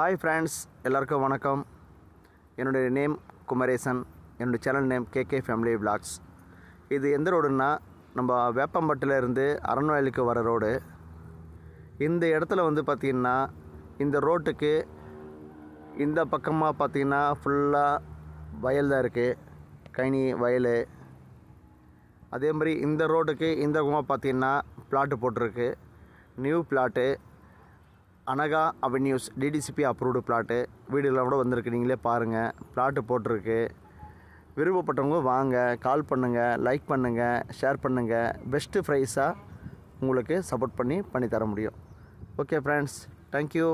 Hi friends, எல்லாருக்கும் வணக்கம். என்னுடைய நேம் குமரேசன். என்னுடைய channel name KK family vlogs. இது எந்த ரோடுன்னா, நம்ம வேப்பம்பட்டிலேருந்து அரண்வாயிலுக்கு வர ரோடு. இந்த இடத்துல வந்து பார்த்திங்கன்னா, இந்த ரோட்டுக்கு இந்த பக்கமாக பார்த்திங்கன்னா ஃபுல்லாக வயல் தான் இருக்குது, கைனி வயல். அதே மாதிரி இந்த ரோட்டுக்கு இந்த பக்கமாக பார்த்திங்கன்னா பிளாட்டு போட்டிருக்கு, new plot, Anaga avenues DTCP approved plot. வீடுகளில் கூட வந்திருக்கு, நீங்களே பாருங்கள். பிளாட்டு போட்டிருக்கு. விருப்பப்பட்டவங்க வாங்க, கால் பண்ணுங்கள், லைக் பண்ணுங்கள், ஷேர் பண்ணுங்கள். பெஸ்ட்டு ப்ரைஸாக உங்களுக்கு சப்போர்ட் பண்ணி தர முடியும். Okay friends, thank you.